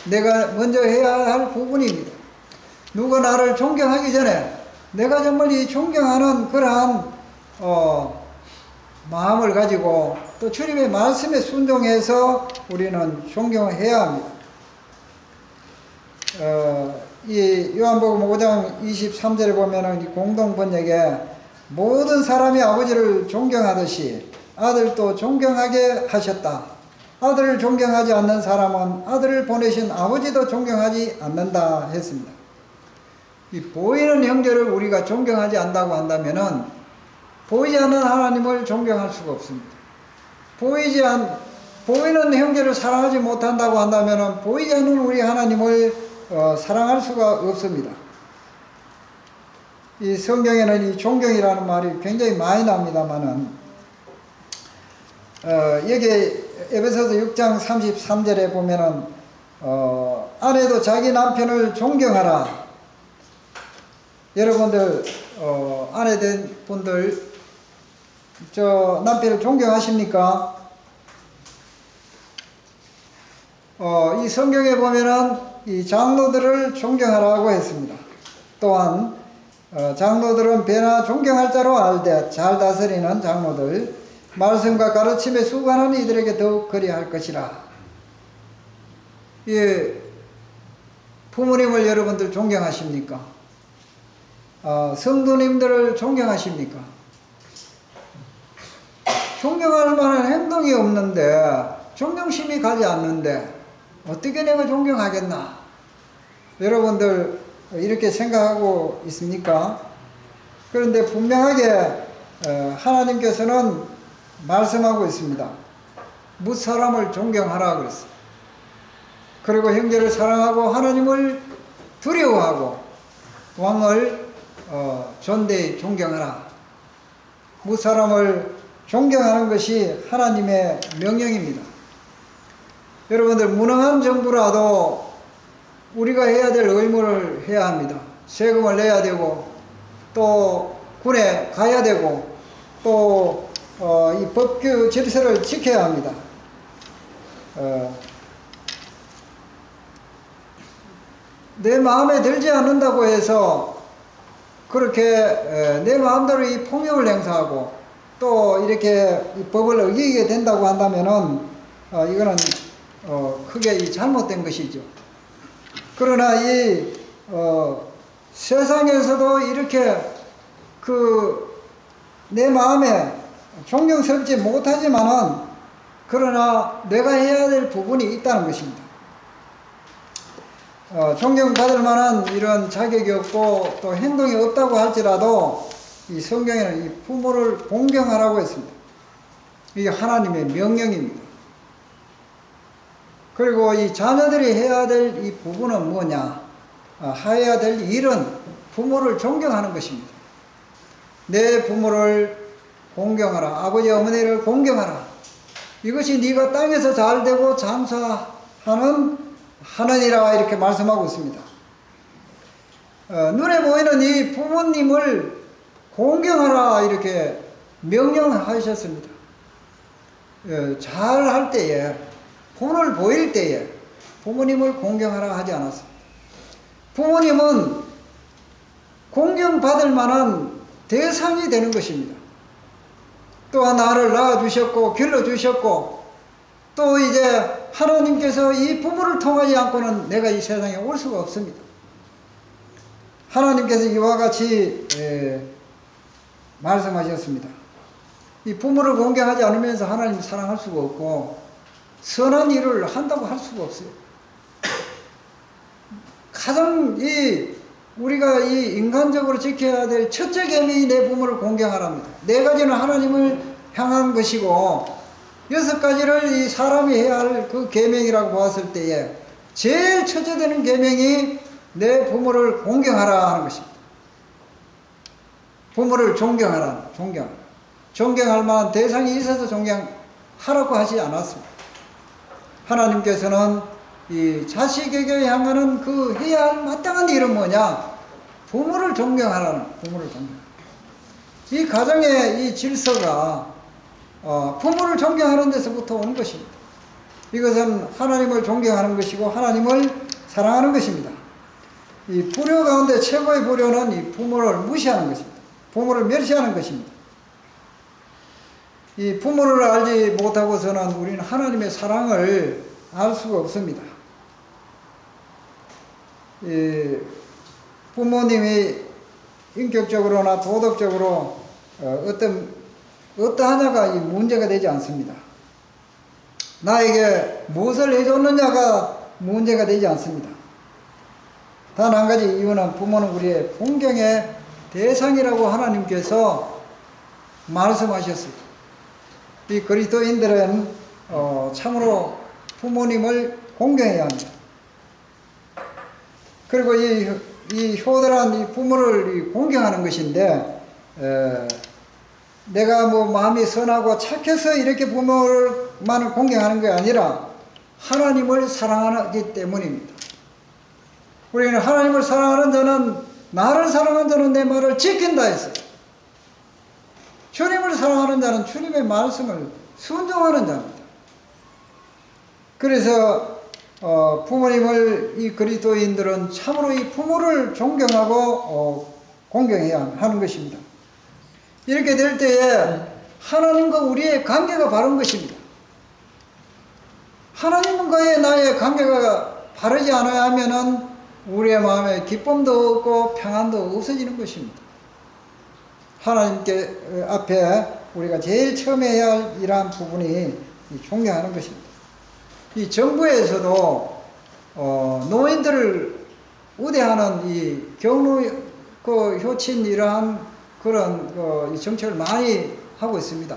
[SPEAKER 1] 내가 먼저 해야 할 부분입니다. 누가 나를 존경하기 전에 내가 정말 이 존경하는 그러한 마음을 가지고 또 주님의 말씀에 순종해서 우리는 존경을 해야 합니다. 이 요한복음 5장 23절에 보면은 이 공동번역에 모든 사람이 아버지를 존경하듯이 아들도 존경하게 하셨다. 아들을 존경하지 않는 사람은 아들을 보내신 아버지도 존경하지 않는다 했습니다. 이 보이는 형제를 우리가 존경하지 않는다고 한다면은 보이지 않는 하나님을 존경할 수가 없습니다. 보이는 형제를 사랑하지 못한다고 한다면은 보이지 않는 우리 하나님을 사랑할 수가 없습니다. 이 성경에는 이 존경이라는 말이 굉장히 많이 나옵니다만은 여기 에베소서 6장 33절에 보면은 아내도 자기 남편을 존경하라. 여러분들 아내 된 분들 저 남편을 존경하십니까? 이 성경에 보면은 이 장로들을 존경하라고 했습니다. 또한 장로들은 배나 존경할 자로 알되 잘 다스리는 장로들 말씀과 가르침에 수고하는 이들에게 더욱 그리할 것이라. 예, 부모님을 여러분들 존경하십니까? 성도님들을 존경하십니까? 존경할 만한 행동이 없는데 존경심이 가지 않는데 어떻게 내가 존경하겠나? 여러분들 이렇게 생각하고 있습니까? 그런데 분명하게 하나님께서는 말씀하고 있습니다. 무사람을 존경하라 그랬어요. 그리고 형제를 사랑하고 하나님을 두려워하고 왕을 존대히 존경하라. 무사람을 존경하는 것이 하나님의 명령입니다. 여러분들 무능한 정부라도 우리가 해야 될 의무를 해야 합니다. 세금을 내야 되고 또 군에 가야 되고 또 이 법규 질서를 지켜야 합니다. 내 마음에 들지 않는다고 해서 그렇게 내 마음대로 이 폭력을 행사하고 또 이렇게 이 법을 어기게 된다고 한다면은 이거는 크게 이 잘못된 것이죠. 그러나 이 세상에서도 이렇게 내 마음에 존경스럽지 못하지만은 그러나 내가 해야 될 부분이 있다는 것입니다. 존경받을 만한 이런 자격이 없고 또 행동이 없다고 할지라도 이 성경에는 이 부모를 공경하라고 했습니다. 이게 하나님의 명령입니다. 그리고 이 자녀들이 해야 될 이 부분은 뭐냐? 해야 될 일은 부모를 존경하는 것입니다. 내 부모를 공경하라. 아버지 어머니를 공경하라. 이것이 네가 땅에서 잘되고 장사하는 하느니라 이렇게 말씀하고 있습니다. 눈에 보이는 이 부모님을 공경하라 이렇게 명령하셨습니다. 잘 할 때에, 본을 보일 때에 부모님을 공경하라 하지 않았습니다. 부모님은 공경받을 만한 대상이 되는 것입니다. 또한 나를 낳아주셨고 길러주셨고 또 이제 하나님께서 이 부모를 통하지 않고는 내가 이 세상에 올 수가 없습니다. 하나님께서 이와 같이 말씀하셨습니다. 이 부모를 공경하지 않으면서 하나님을 사랑할 수가 없고 선한 일을 한다고 할 수가 없어요. 가장 우리가 이 인간적으로 지켜야 될 첫째 계명이 내 부모를 공경하랍니다. 네 가지는 하나님을 향한 것이고 6가지를 이 사람이 해야 할 그 계명이라고 보았을 때에 제일 첫째 되는 계명이 내 부모를 공경하라 하는 것입니다. 부모를 존경하라. 존경할 만한 대상이 있어서 존경하라고 하지 않았습니다. 하나님께서는 이 자식에게 향하는 그 해야 할 마땅한 일은 뭐냐? 부모를 존경하라는, 부모를 존경. 이 가정의 이 질서가 부모를 존경하는 데서부터 오는 것입니다. 이것은 하나님을 존경하는 것이고 하나님을 사랑하는 것입니다. 이 불효 가운데 최고의 불효는 이 부모를 무시하는 것입니다. 부모를 멸시하는 것입니다. 이 부모를 알지 못하고서는 우리는 하나님의 사랑을 알 수가 없습니다. 이 부모님이 인격적으로나 도덕적으로 어떠하냐가 이 문제가 되지 않습니다. 나에게 무엇을 해줬느냐가 문제가 되지 않습니다. 단 한 가지 이유는 부모는 우리의 공경의 대상이라고 하나님께서 말씀하셨습니다. 이 그리스도인들은 참으로 부모님을 공경해야 합니다. 그리고 이 효도란 이 부모를 공경하는 것인데 내가 뭐 마음이 선하고 착해서 이렇게 부모만을 공경하는 게 아니라 하나님을 사랑하기 때문입니다. 우리는 하나님을 사랑하는 자는 나를 사랑하는 자는 내 말을 지킨다 했어요. 주님을 사랑하는 자는 주님의 말씀을 순종하는 자입니다. 그래서 부모님을 이 그리스도인들은 참으로 이 부모를 존경하고 공경해야 하는 것입니다. 이렇게 될 때에 하나님과 우리의 관계가 바른 것입니다. 하나님과의 나의 관계가 바르지 않아야 하면은 우리의 마음에 기쁨도 없고 평안도 없어지는 것입니다. 하나님께 앞에 우리가 제일 처음 해야 할 이러한 부분이 존경하는 것입니다. 이 정부에서도 노인들을 우대하는 이 경로 효친 이러한 그런 이 정책을 많이 하고 있습니다.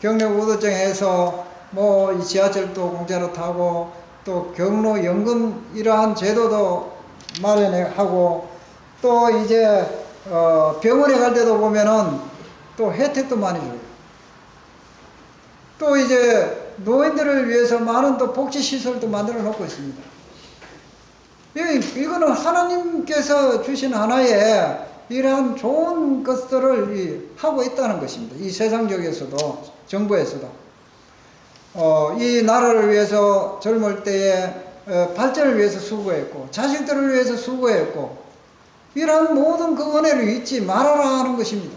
[SPEAKER 1] 경력 우도증에서 뭐 이 지하철도 공짜로 타고 또 경로연금 이러한 제도도 마련하고 또 이제 병원에 갈 때도 보면은 또 혜택도 많이 줘요. 또 이제 노인들을 위해서 많은 또 복지시설도 만들어 놓고 있습니다. 이거는 하나님께서 주신 하나의 이러한 좋은 것들을 하고 있다는 것입니다. 이 세상적에서도 정부에서도 이 나라를 위해서 젊을 때에 발전을 위해서 수고했고 자식들을 위해서 수고했고 이러한 모든 그 은혜를 잊지 말아라 하는 것입니다.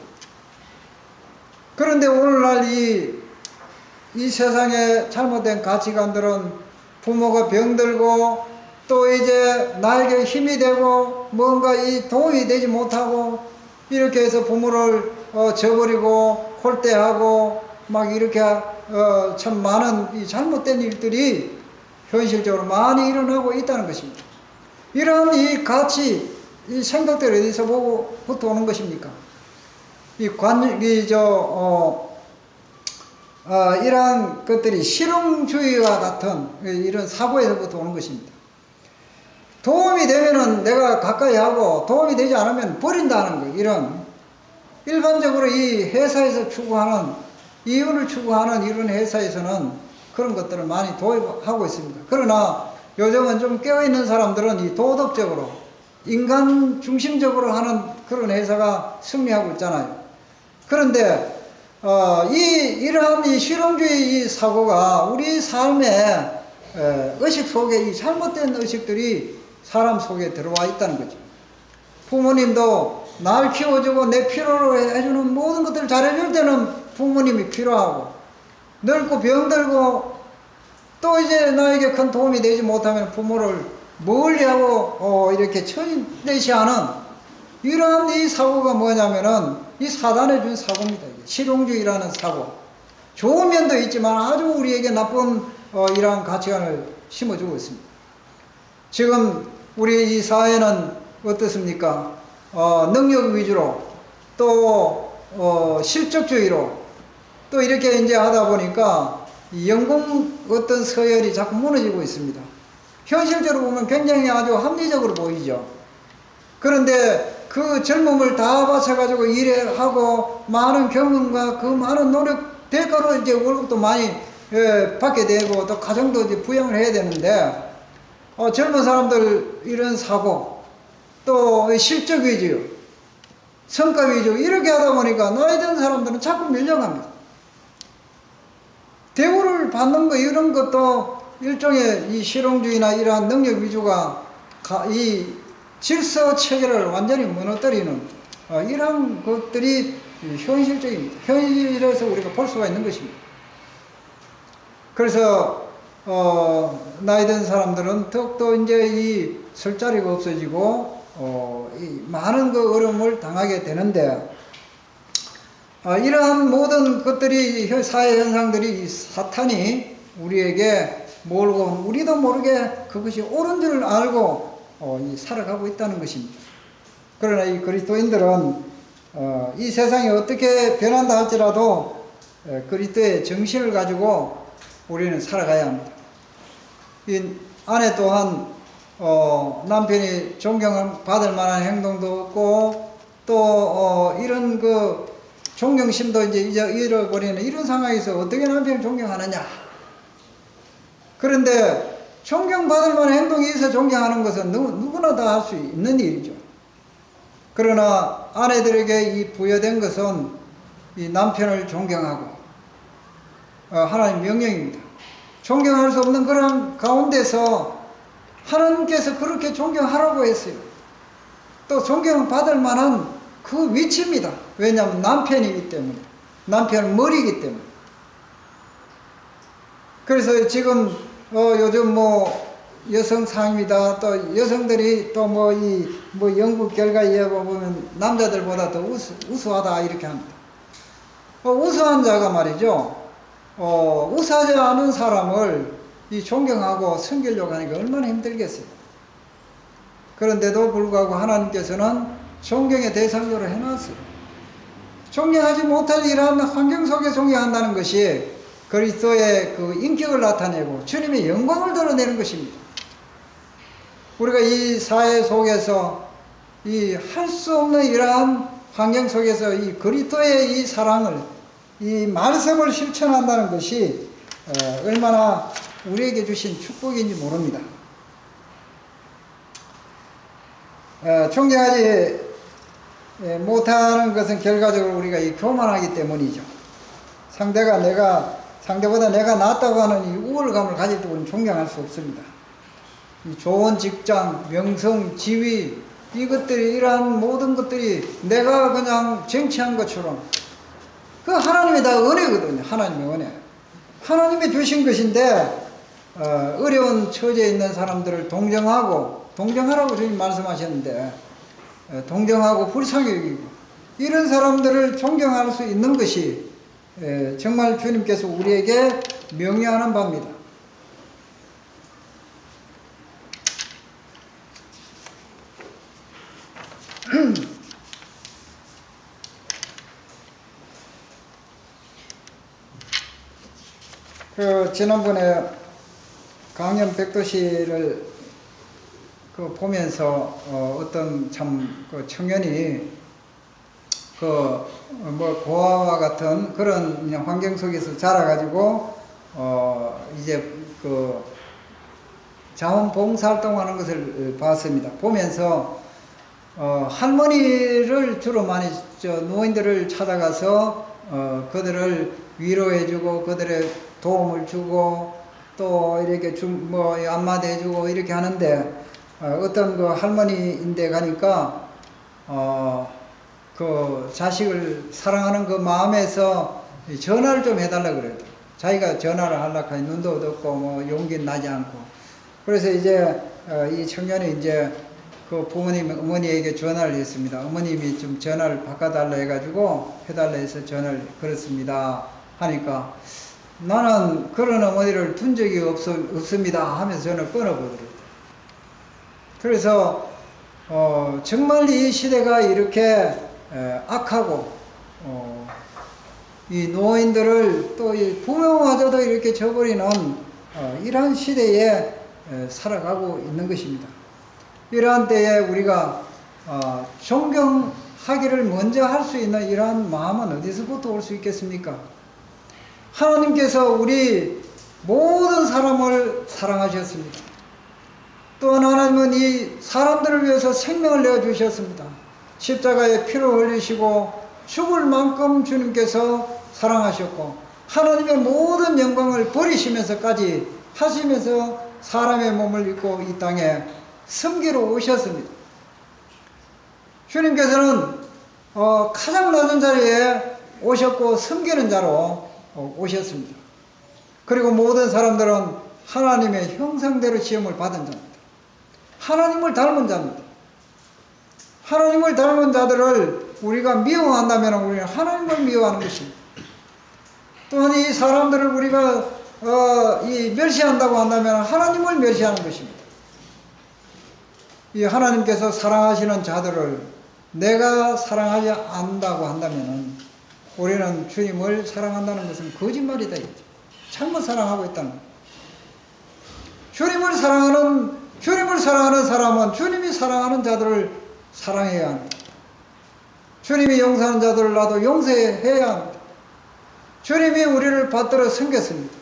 [SPEAKER 1] 그런데 오늘날 이 세상의 잘못된 가치관들은 부모가 병들고 또 이제 나에게 힘이 되고 뭔가 이 도움이 되지 못하고 이렇게 해서 부모를 저버리고 홀대하고 막 이렇게 참 많은 이 잘못된 일들이 현실적으로 많이 일어나고 있다는 것입니다. 이런 이 가치, 이 생각들이 어디서부터 오는 것입니까? 이러한 것들이 실용주의와 같은 이런 사고에서부터 오는 것입니다. 도움이 되면은 내가 가까이 하고 도움이 되지 않으면 버린다는 거. 이런 일반적으로 이 회사에서 추구하는 이윤을 추구하는 이런 회사에서는 그런 것들을 많이 도입하고 있습니다. 그러나 요즘은 좀 깨어있는 사람들은 이 도덕적으로 인간 중심적으로 하는 그런 회사가 승리하고 있잖아요. 그런데 이러한 이 실용주의 이 사고가 우리 삶의 의식 속에 이 잘못된 의식들이 사람 속에 들어와 있다는 거죠. 부모님도 날 키워주고 내 필요로 해주는 모든 것들을 잘해줄 때는 부모님이 필요하고, 늙고 병들고 또 이제 나에게 큰 도움이 되지 못하면 부모를 멀리하고 이렇게 천대시하는 이러한 이 사고가 뭐냐면은 이 사단에 준 사고입니다. 실용주의라는 사고. 좋은 면도 있지만 아주 우리에게 나쁜 이러한 가치관을 심어주고 있습니다. 지금 우리 이 사회는 어떻습니까? 능력 위주로 또 실적주의로 또 이렇게 이제 하다 보니까 연공 어떤 서열이 자꾸 무너지고 있습니다. 현실적으로 보면 굉장히 아주 합리적으로 보이죠. 그런데 그 젊음을 다 바쳐가지고 일하고 많은 경험과 그 많은 노력 대가로 이제 월급도 많이 받게 되고 또 가정도 이제 부양을 해야 되는데 젊은 사람들 이런 사고 또 실적 위주, 성과 위주 이렇게 하다 보니까 나이 든 사람들은 자꾸 밀려갑니다. 대우를 받는 거 이런 것도 일종의 이 실용주의나 이러한 능력 위주가 이 질서 체계를 완전히 무너뜨리는 이런 것들이 현실적입니다. 현실에서 우리가 볼 수가 있는 것입니다. 그래서 나이 든 사람들은 더욱더 이제 이 설 자리가 없어지고 이 많은 그 어려움을 당하게 되는데 이러한 모든 것들이 사회 현상들이 사탄이 우리에게 몰고 우리도 모르게 그것이 옳은 줄 알고 살아가고 있다는 것입니다. 그러나 이 그리스도인들은 이 세상이 어떻게 변한다 할지라도 그리스도의 정신을 가지고 우리는 살아가야 합니다. 이 아내 또한 남편이 존경받을 만한 행동도 없고 또 이런 그 존경심도 이제 잃어버리는 이런 상황에서 어떻게 남편을 존경하느냐. 그런데 존경받을 만한 행동이 있어 존경하는 것은 누구나 다 할 수 있는 일이죠. 그러나 아내들에게 이 부여된 것은 이 남편을 존경하고 하나님 명령입니다. 존경할 수 없는 그런 가운데서 하나님께서 그렇게 존경하라고 했어요. 또 존경받을 만한 그 위치입니다. 왜냐하면 남편이기 때문에, 남편은 머리이기 때문에. 그래서 지금 요즘 여성 상임이다, 또 여성들이 또 연구 결과에 보면 남자들보다 더 우수하다 이렇게 합니다. 우수한 자가 말이죠. 우수하지 않은 사람을 존경하고 섬기려고 하니까 얼마나 힘들겠어요. 그런데도 불구하고 하나님께서는 존경의 대상으로 해놨어요. 존경하지 못할 이러한 환경 속에 존경한다는 것이 그리스도의 그 인격을 나타내고 주님의 영광을 드러내는 것입니다. 우리가 이 사회 속에서 할 수 없는 이러한 환경 속에서 이 그리스도의 이 사랑을, 이 말씀을 실천한다는 것이 얼마나 우리에게 주신 축복인지 모릅니다. 존경하지 못하는 것은 결과적으로 우리가 교만하기 때문이죠. 상대보다 내가 낫다고 하는 이 우월감을 가질 때 우리는 존경할 수 없습니다. 이 좋은 직장, 명성, 지위, 이것들이, 이러한 모든 것들이 내가 그냥 쟁취한 것처럼, 그 하나님의 다 은혜거든요. 하나님의 은혜. 하나님이 주신 것인데, 어려운 처지에 있는 사람들을 동정하라고 주님 말씀하셨는데, 동정하고 불쌍히 여기고, 이런 사람들을 존경할 수 있는 것이 정말 주님께서 우리에게 명령하는 바입니다. 지난번에 강연 백도시를 보면서 어떤 청년이 고아와 같은 그런 환경 속에서 자라가지고 이제 자원봉사활동하는 것을 봤습니다. 보면서 할머니를 주로 많이 노인들을 찾아가서 그들을 위로해주고 그들의 도움을 주고 또 이렇게 뭐 안마도 해주고 이렇게 하는데 어떤 그 할머니인데 가니까 그 자식을 사랑하는 그 마음에서 전화를 좀 해달라 그래요. 자기가 전화를 하려고 하니 눈도 어둡고 뭐 용기는 나지 않고. 그래서 이제 이 청년이 이제 그 부모님 어머니에게 전화를 했습니다. 어머님이 좀 전화를 바꿔달라 해가지고 해달라 해서 전화를 걸었습니다. 하니까 나는 그런 어머니를 둔 적이 없습니다 하면서 전화를 끊어보더래요. 그래서 정말 이 시대가 이렇게 악하고 이 노인들을 또 이 부모마저도 이렇게 저버리는 이러한 시대에 살아가고 있는 것입니다. 이러한 때에 우리가 존경하기를 먼저 할 수 있는 이러한 마음은 어디서부터 올 수 있겠습니까? 하나님께서 우리 모든 사람을 사랑하셨습니다. 또 하나님은 이 사람들을 위해서 생명을 내어주셨습니다. 십자가에 피를 흘리시고 죽을 만큼 주님께서 사랑하셨고 하나님의 모든 영광을 버리시면서까지 하시면서 사람의 몸을 입고 이 땅에 섬기러 오셨습니다. 주님께서는 가장 낮은 자리에 오셨고 섬기는 자로 오셨습니다. 그리고 모든 사람들은 하나님의 형상대로 시험을 받은 자입니다. 하나님을 닮은 자입니다. 하나님을 닮은 자들을 우리가 미워한다면 우리는 하나님을 미워하는 것입니다. 또한 이 사람들을 우리가 멸시한다고 한다면 하나님을 멸시하는 것입니다. 이 하나님께서 사랑하시는 자들을 내가 사랑하지 않는다고 한다면 우리는 주님을 사랑한다는 것은 거짓말이다. 잘못 사랑하고 있다는 거예요. 주님을 사랑하는 사람은 주님이 사랑하는 자들을 사랑해야 합니다. 주님이 용서하는 자들을 나도 용서해야 합니다. 주님이 우리를 받들어 섬겼습니다.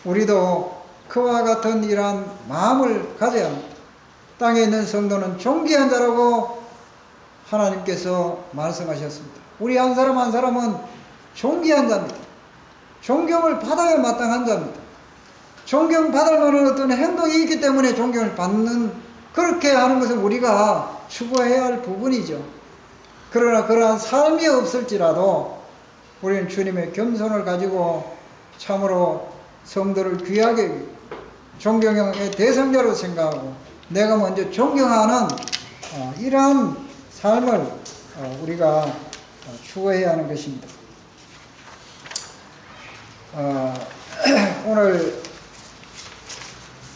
[SPEAKER 1] 우리도 그와 같은 이러한 마음을 가져야 합니다. 땅에 있는 성도는 존귀한 자라고 하나님께서 말씀하셨습니다. 우리 한 사람 한 사람은 존귀한 자입니다. 존경을 받아야 마땅한 자입니다. 존경받을 만한 어떤 행동이 있기 때문에 존경을 받는, 그렇게 하는 것은 우리가 추구해야 할 부분이죠. 그러나 그러한 삶이 없을지라도 우리는 주님의 겸손을 가지고 참으로 성도를 귀하게 존경의 대상자로 생각하고 내가 먼저 존경하는 이러한 삶을 우리가 추구해야 하는 것입니다. 오늘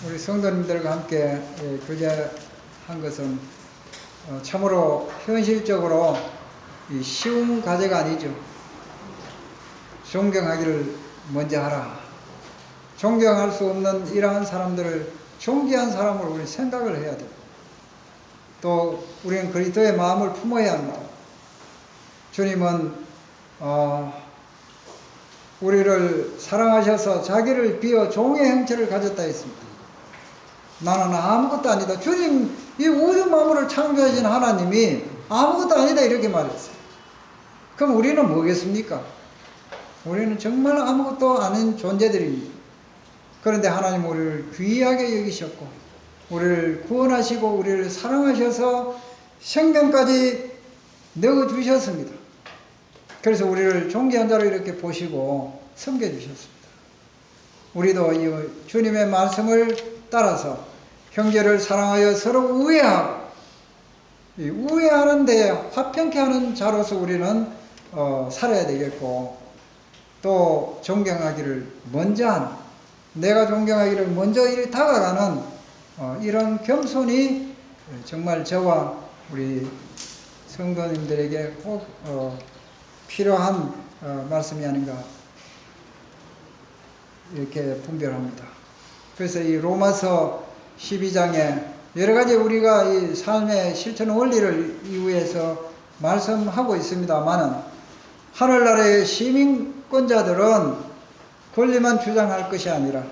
[SPEAKER 1] 우리 성도님들과 함께 교제한 것은 참으로 현실적으로 쉬운 과제가 아니죠. 존경하기를 먼저 하라. 존경할 수 없는 이러한 사람들을 존귀한 사람으로 우리 생각을 해야 돼요. 또 우리는 그리스도의 마음을 품어야 합니다. 주님은 우리를 사랑하셔서 자기를 비워 종의 형체를 가졌다 했습니다. 나는 아무것도 아니다. 주님, 이 우주 만물을 창조하신 하나님이 아무것도 아니다 이렇게 말했어요. 그럼 우리는 뭐겠습니까? 우리는 정말 아무것도 아닌 존재들입니다. 그런데 하나님 우리를 귀하게 여기셨고 우리를 구원하시고 우리를 사랑하셔서 생명까지 넣어주셨습니다. 그래서 우리를 존귀한 자로 이렇게 보시고 섬겨주셨습니다. 우리도 이 주님의 말씀을 따라서 형제를 사랑하여 서로 우애하고 우애하는 데 화평케 하는 자로서 우리는 살아야 되겠고 또 존경하기를 먼저 하는, 내가 존경하기를 먼저 다가가는 이런 겸손이 정말 저와 우리 성도님들에게 꼭 필요한 말씀이 아닌가 이렇게 분별합니다. 그래서 이 로마서 12장에 여러 가지 우리가 이 삶의 실천 원리를 이유에서 말씀하고 있습니다만은 하늘나라의 시민권자들은 권리만 주장할 것이 아니라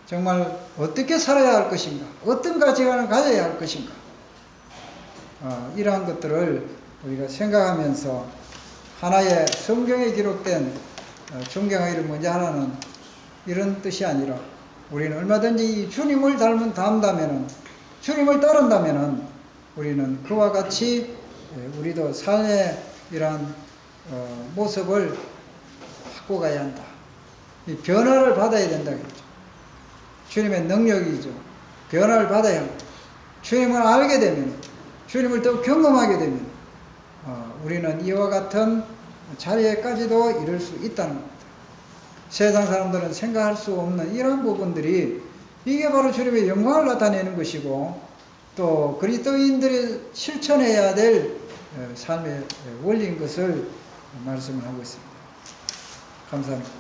[SPEAKER 1] 정말 어떻게 살아야 할 것인가, 어떤 가치관을 가져야 할 것인가, 이러한 것들을 우리가 생각하면서 하나의 성경에 기록된 존경하기를 먼저 하라는 이런 뜻이 아니라 우리는 얼마든지 주님을 닮다면은 주님을 따른다면은 우리는 그와 같이 우리도 삶의 이러한 모습을 바꿔가야 한다. 이 변화를 받아야 된다. 그랬죠. 주님의 능력이죠. 변화를 받아야 합니다. 주님을 알게 되면, 주님을 더 경험하게 되면 우리는 이와 같은 자리에까지도 이룰 수 있다는 겁니다. 세상 사람들은 생각할 수 없는 이런 부분들이 이게 바로 주님의 영광을 나타내는 것이고 또 그리스도인들이 실천해야 될 삶의 원리인 것을 말씀을 하고 있습니다. 감사합니다.